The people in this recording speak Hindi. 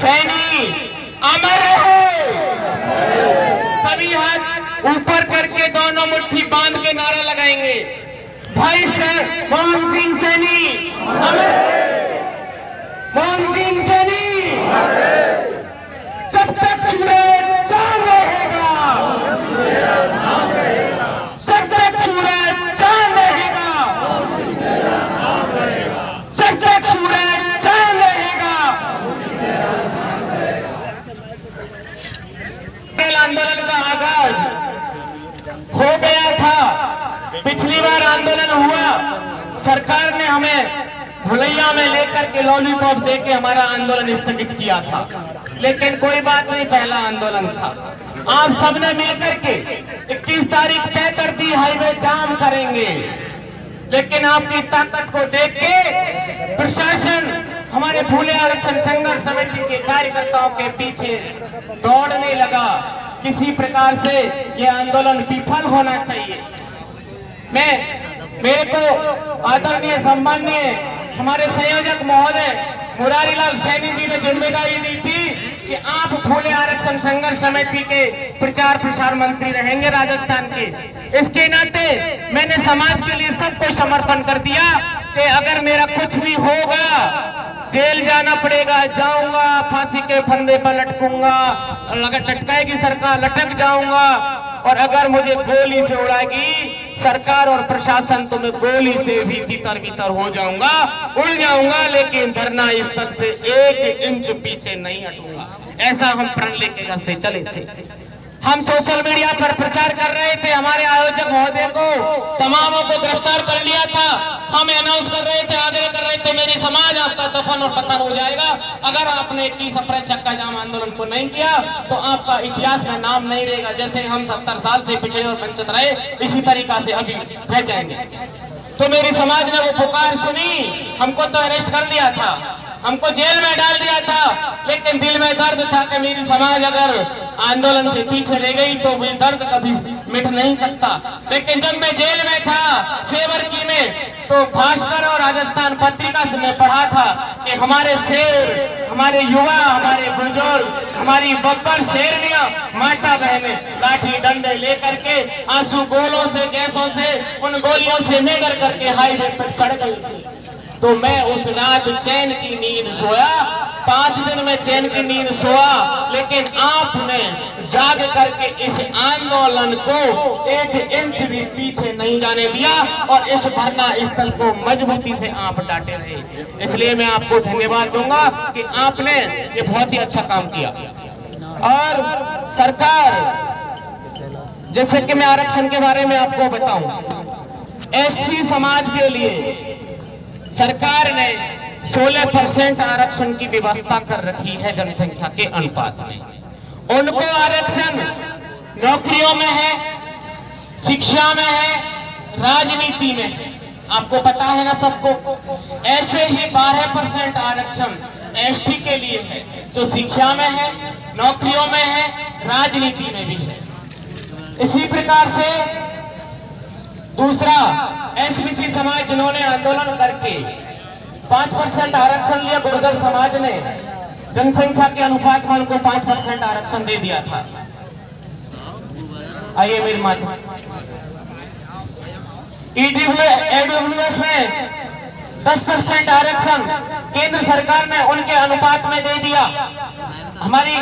सैनी अमर रहे। सभी हाथ ऊपर करके दोनों मुट्ठी बांध के नारा लगाएंगे, भाई मोहन सिंह सैनी अमर, मोहन सिंह सैनी। जब तक सूरज चांद रहेगा, जब तक सूरज चांद रहेगा, जब तक सूरज चांद रहेगा। आंदोलन का आगाज हो गया था। पिछली बार आंदोलन हुआ, सरकार ने हमें भुलैया में लेकर के लॉलीपॉप देके हमारा आंदोलन स्थगित किया था, लेकिन कोई बात नहीं, पहला आंदोलन था। आप सबने मिलकर के 21 तारीख तय कर दी, हाईवे जाम करेंगे, लेकिन आपकी ताकत को देख के प्रशासन हमारे फूले आरक्षण संघर्ष समिति के कार्यकर्ताओं के पीछे दौड़ने लगा। किसी प्रकार से यह आंदोलन विफल होना चाहिए। मेरे को आदरणीय सम्माननीय हमारे संयोजक महोदय मुरारीलाल सैनी जी ने जिम्मेदारी दी थी कि आप फूले आरक्षण संघर्ष समिति के प्रचार प्रसार मंत्री रहेंगे राजस्थान के। इसके नाते मैंने समाज के लिए सब कुछ समर्पण कर दिया कि अगर मेरा कुछ भी होगा, जेल जाना पड़ेगा, जाऊंगा, फांसी के फंदे पर लटकूंगा, लटकाएगी सरकार, लटक जाऊंगा, और अगर मुझे गोली से उड़ाएगी सरकार और प्रशासन तो मैं गोली से भी भीतर भीतर हो जाऊंगा, उड़ जाऊंगा, लेकिन धरना स्थल से 1 इंच पीछे नहीं हटूंगा। ऐसा हम प्रण लेके घर से चले थे। हम सोशल मीडिया पर प्रचार कर रहे थे, हमारे आयोजक महोदय को तमामों को गिरफ्तार कर लिया था। हम अनाउंस कर रहे थे, आग्रह कर रहे थे, मेरी समाज आपका दफन और पतन हो जाएगा। अगर आपने 21 अप्रैल चक्का जाम आंदोलन को नहीं किया तो आपका इतिहास में नाम नहीं रहेगा। जैसे हम 70 साल से पिछड़े और वंचित रहे, इसी तरीका से अभी रह जाएंगे। तो मेरी समाज ने वो पुकार सुनी, हमको तो अरेस्ट कर दिया था, हमको जेल में डाल दिया था, लेकिन दिल में दर्द था कि मेरी समाज अगर आंदोलन से पीछे रह गई तो वो दर्द कभी मिट नहीं सकता। लेकिन जब मैं जेल में था सेवर्की में, तो भास्कर और राजस्थान पत्रिका से मैं पढ़ा था कि हमारे शेर, हमारे युवा, हमारे बुजुर्ग, हमारी बब्बर शेरनियां, माता बहने लाठी डंडे लेकर के आंसू गोलों से, गैसों से, उन गोलियों से निगर करके हाईवे पर चढ़ गई। तो मैं उस रात चैन की नींद सोया, 5 दिन में चैन की नींद सोया, लेकिन आपने जाग करके इस आंदोलन को 1 इंच भी पीछे नहीं जाने दिया और इस धरना स्थल को मजबूती से आप डांटे रहे। इसलिए मैं आपको धन्यवाद दूंगा कि आपने ये बहुत ही अच्छा काम किया। और सरकार, जैसे कि मैं आरक्षण के बारे में आपको बताऊं, एससी समाज के लिए सरकार ने 16% आरक्षण की व्यवस्था कर रखी है जनसंख्या के अनुपात में। उनको आरक्षण नौकरियों में है, शिक्षा में है, राजनीति में है, आपको पता है ना सबको। ऐसे ही 12% आरक्षण एसटी के लिए है, जो शिक्षा में है, नौकरियों में है, राजनीति में भी है। इसी प्रकार से दूसरा एसबीसी समाज, जिन्होंने आंदोलन करके 5% आरक्षण लिया, गुर्जर समाज ने जनसंख्या के अनुपात में उनको 5% आरक्षण दे दिया था। आइए मेरी माता, ईडब्ल्यूएस में 10% आरक्षण केंद्र सरकार ने उनके अनुपात में दे दिया। हमारी